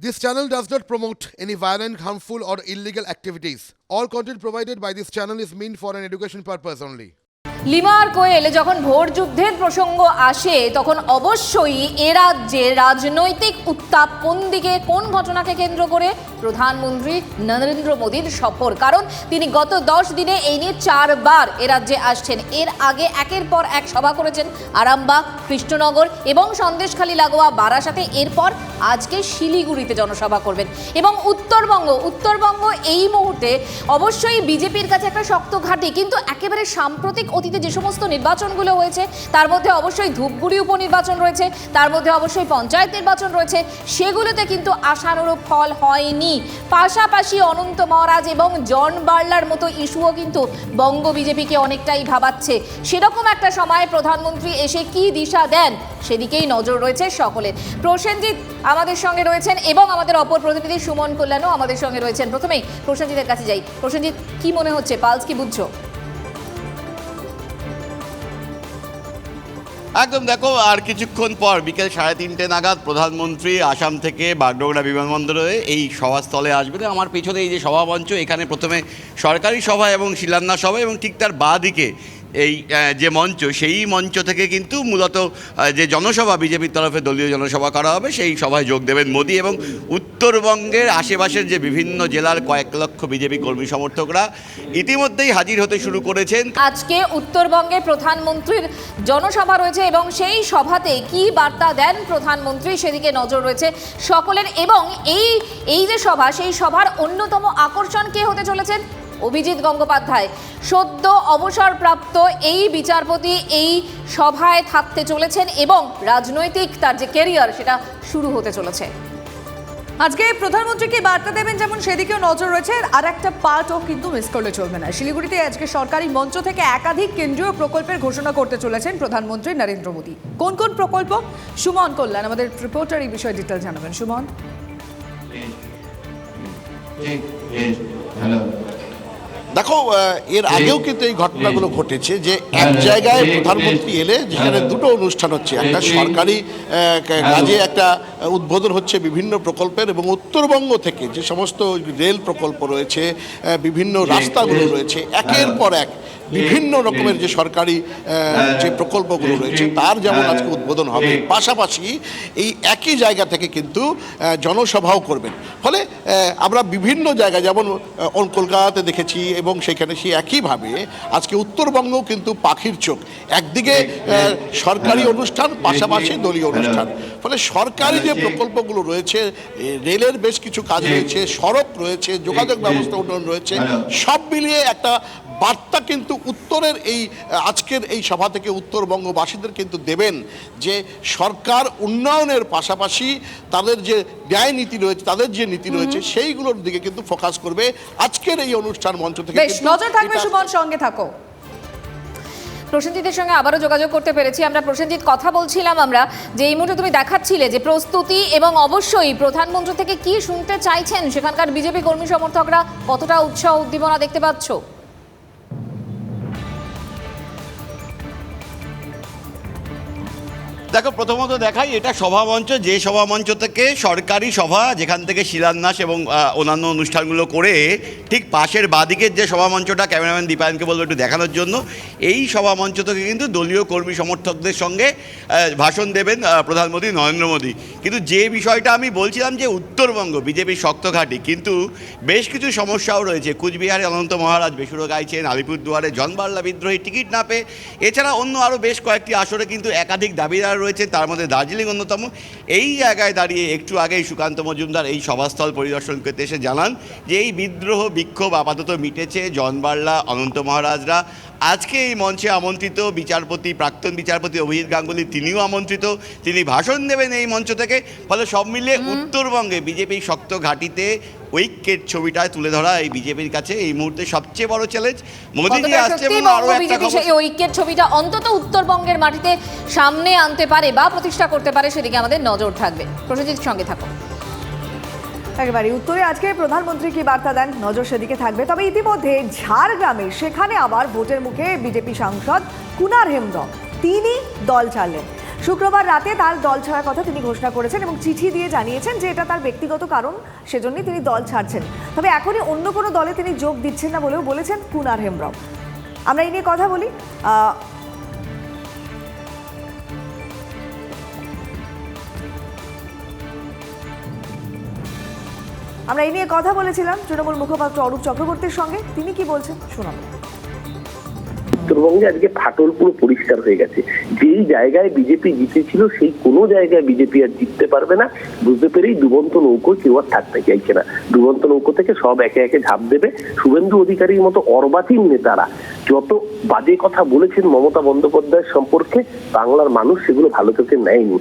This channel does not promote any violent, harmful, or illegal activities. All content provided by this channel is meant for an education purpose only. লিমার কোয়েল যখন vote যুদ্ধের প্রসঙ্গ আসে তখন অবশ্যই এ রাজ্যে রাজনৈতিক উত্তাপ কোন দিকে, কোন ঘটনাকে কেন্দ্র করে? প্রধানমন্ত্রী নরেন্দ্র মোদীর সফর। কারণ তিনি গত 10 দিনে এই নিয়ে 4 বার এ রাজ্যে আসছেন। এর আগে একের পর এক সভা করেছেন আরামবাগ, কৃষ্ণনগর এবং সন্দেশখালী লাগোয়া বারাসাতে। এরপর আজকে শিলিগুড়িতে জনসভা করবেন। এবং উত্তরবঙ্গ এই মুহূর্তে অবশ্যই বিজেপির কাছে একটা শক্ত ঘাঁটি, কিন্তু একেবারে সাম্প্রতিক অতীতে যে সমস্ত নির্বাচনগুলো হয়েছে তার মধ্যে অবশ্যই ধূপগুড়ি উপনির্বাচন রয়েছে, তার মধ্যে অবশ্যই পঞ্চায়েত নির্বাচন রয়েছে, সেগুলোতে কিন্তু আশানুরূপ ফল হয়নি। পাশাপাশি অনন্ত মহারাজ এবং জন বার্লার মতো ইস্যুও কিন্তু বঙ্গ বিজেপিকে অনেকটাই ভাবাচ্ছে। সেরকম একটা সময় প্রধানমন্ত্রী এসে কি দিশা দেন সেদিকেই নজর রয়েছে সকলের। প্রসেনজিৎ আমাদের সঙ্গে রয়েছেন এবং আমাদের অপর প্রতিনিধি সুমন কল্যাণও আমাদের সঙ্গে রয়েছেন। প্রথমেই প্রসেনজিতের কাছে যাই। প্রসেনজিৎ, কি মনে হচ্ছে, পালস কি বুঝছো? একদম, দেখো আর কিছুক্ষণ পর বিকেল 3:30 নাগাদ প্রধানমন্ত্রী আসাম থেকে বাগডোগরা বিমানবন্দরে এই সভাস্থলে আসবেন। আমার পেছনে এই যে সভামঞ্চ, এখানে প্রথমে সরকারি সভা এবং শিলান্যাস সভা এবং ঠিক তার বাঁ দিকে এই যে মঞ্চ, সেই মঞ্চ থেকে কিন্তু মূলত যে জনসভা বিজেপির তরফে দলীয় জনসভা করা হবে, সেই সভায় যোগ দেবেন মোদী। এবং উত্তরবঙ্গের আশেপাশের যে বিভিন্ন জেলার কয়েক লক্ষ বিজেপি কর্মী সমর্থকরা ইতিমধ্যেই হাজির হতে শুরু করেছেন। আজকে উত্তরবঙ্গে প্রধানমন্ত্রীর জনসভা রয়েছে এবং সেই সভাতে কি বার্তা দেন প্রধানমন্ত্রী সেদিকে নজর রয়েছে সকলের। এবং এই যে সভা, সেই সভার অন্যতম আকর্ষণ কে হতে চলেছেন? অভিজিৎ গঙ্গোপাধ্যায়, সদ্য অবসরপ্রাপ্ত এই বিচারপতি এই সভায় থাকতে চলেছেন এবং রাজনৈতিক তার যে ক্যারিয়ার সেটা শুরু হতে চলেছে। আজকে প্রধানমন্ত্রীকে বার্তা দেবেন যেমন সেদিকেও নজর রয়েছে, আর একটা পার্টও কিন্তু মিস করলে চলবে না। শিলিগুড়িতে আজকে সরকারি মঞ্চ থেকে একাধিক কেন্দ্রীয় প্রকল্পের ঘোষণা করতে চলেছেন প্রধানমন্ত্রী নরেন্দ্র মোদী। কোন কোন প্রকল্প? সুমন কল্যাণ আমাদের রিপোর্টার এই বিষয়ে ডিটেল জানাবেন। সুমন। দেখো, এর আগেও কিন্তু এই ঘটনাগুলো ঘটেছে যে এক জায়গায় প্রধানমন্ত্রী এলে যেখানে দুটো অনুষ্ঠান হচ্ছে, একটা সরকারি কাজে একটা উদ্বোধন হচ্ছে বিভিন্ন প্রকল্পের, এবং উত্তরবঙ্গ থেকে যে সমস্ত রেল প্রকল্প রয়েছে, বিভিন্ন রাস্তাগুলো রয়েছে, একের পর এক বিভিন্ন রকমের যে সরকারি যে প্রকল্পগুলো রয়েছে তার যেমন আজকে উদ্বোধন হবে, পাশাপাশি এই একই জায়গা থেকে কিন্তু জনসভাও করবেন। ফলে আমরা বিভিন্ন জায়গায় যেমন কলকাতাতে দেখেছি এবং সেখানে সেই একইভাবে আজকে উত্তরবঙ্গও কিন্তু পাখির চোখ, একদিকে সরকারি অনুষ্ঠান, পাশাপাশি দলীয় অনুষ্ঠান। ফলে সরকারি যে প্রকল্পগুলো রয়েছে, রেলের বেশ কিছু কাজ রয়েছে, সড়ক রয়েছে, যোগাযোগ ব্যবস্থা উন্নয়ন রয়েছে, সব মিলিয়ে একটা বার্তা কিন্তু উত্তরের এই আজকের এই সভা থেকে উত্তরবঙ্গবাসীদের কিন্তু দেবেন যে সরকার উন্নয়নের পাশাপাশি তাদের যে ন্যায় নীতি রয়েছে, তাদের যে নীতি রয়েছে সেইগুলোর দিকে কিন্তু ফোকাস করবে আজকের এই অনুষ্ঠান মঞ্চ থেকে। বেশ নজর থাকবে সুমন, সঙ্গে থাকো। প্রসেনজিতের সঙ্গে আবারও যোগাযোগ করতে পেরেছি আমরা। প্রসেনজিৎ, কথা বলছিলাম আমরা যে এই মুহূর্তে তুমি দেখাচ্ছিলে যে প্রস্তুতি এবং অবশ্যই প্রধানমন্ত্রী থেকে কি শুনতে চাইছেন সেখানকার বিজেপি কর্মী সমর্থকরা, কতটা উৎসাহ উদ্দীপনা দেখতে পাচ্ছ? দেখো, প্রথমত দেখাই এটা সভামঞ্চ, যে সভামঞ্চ থেকে সরকারি সভা, যেখান থেকে শিলান্যাস এবং অন্যান্য অনুষ্ঠানগুলো করে ঠিক পাশের বাদিকের যে সভামঞ্চটা, ক্যামেরাম্যান দীপায়নকে বলবো একটু দেখানোর জন্য, এই সভামঞ্চ থেকে কিন্তু দলীয় কর্মী সমর্থকদের সঙ্গে ভাষণ দেবেন প্রধানমন্ত্রী নরেন্দ্র মোদী। কিন্তু যে বিষয়টা আমি বলছিলাম যে উত্তরবঙ্গ বিজেপির শক্ত ঘাঁটি, কিন্তু বেশ কিছু সমস্যাও রয়েছে। কুচবিহারে অনন্ত মহারাজ বেসুরো গাইছেন, আলিপুরদুয়ারে জন বার্লা বিদ্রোহী টিকিট না পেয়ে, এছাড়া অন্য আরও বেশ কয়েকটি আসরে কিন্তু একাধিক দাবিদার রয়েছে, তার মধ্যে দার্জিলিং অন্যতম। এই জায়গায় দাঁড়িয়ে একটু আগেই সুকান্ত মজুমদার এই সভাস্থল পরিদর্শন করতে এসে জানান যে এই বিদ্রোহ বিক্ষোভ আপাতত মিটেছে, জন বার্লা, অনন্ত মহারাজরা আজকে এই মঞ্চে আমন্ত্রিত, বিচারপতি, প্রাক্তন বিচারপতি অভিজিৎ গাঙ্গুলি তিনিও আমন্ত্রিত, তিনি ভাষণ দেবেন এই মঞ্চ থেকে। ফলে সব মিলিয়ে উত্তরবঙ্গে বিজেপির শক্ত ঘাঁটিতে ঐক্যের ছবিটা তুলে ধরা এই বিজেপির কাছে এই মুহূর্তে সবচেয়ে বড় চ্যালেঞ্জ। মোদীজি আসছে এবং আরো একটা খবর, এই ঐক্যের ছবিটা অন্তত উত্তরবঙ্গের মাটিতে সামনে আনতে পারে বা প্রতিষ্ঠা করতে পারে, সেদিকে আমাদের নজর থাকবে। প্রসেনজিৎ, সঙ্গে থাকো। একেবারে উত্তরে আজকে প্রধানমন্ত্রী কি বার্তা দেন নজর সেদিকে থাকবে। তবে ইতিমধ্যে ঝাড়গ্রামে সেখানে আবার ভোটের মুখে বিজেপি সাংসদ কুনার হেমব্রম তিনি দল ছাড়লেন। শুক্রবার রাতে তার দল ছাড়ার কথা তিনি ঘোষণা করেছেন এবং চিঠি দিয়ে জানিয়েছেন যে এটা তার ব্যক্তিগত কারণ, সেজন্যই তিনি দল ছাড়ছেন। তবে এখনই অন্য কোনো দলে তিনি যোগ দিচ্ছেন না বলেও বলেছেন কুনার হেমব্রম। আমরা এই নিয়ে কথা বলি। আমরা এই নিয়ে কথা বলেছিলাম তৃণমূল মুখপাত্র অরূপ চক্রবর্তীর সঙ্গে। তিনি কি বলছেন শোনাবো। উত্তরবঙ্গে আজকে ফাটল পুরো পরিষ্কার হয়ে গেছে। যেই জায়গায় বিজেপি জিতেছিল সেই কোনো জায়গায় বিজেপি আর জিততে পারবে না বুঝতে পেরেই ডুবন্ত নৌকো কেউ আর থাকতে চাইছে না। ডুবন্ত নৌকো থেকে সব একে একে ঝাঁপ দেবে। শুভেন্দু অধিকারীর মতো অর্বাচীন নেতারা যত বাজে কথা বলেছেন মমতা বন্দ্যোপাধ্যায়ের সম্পর্কে, বাংলার মানুষ সেগুলো ভালো চোখে নেয়নি।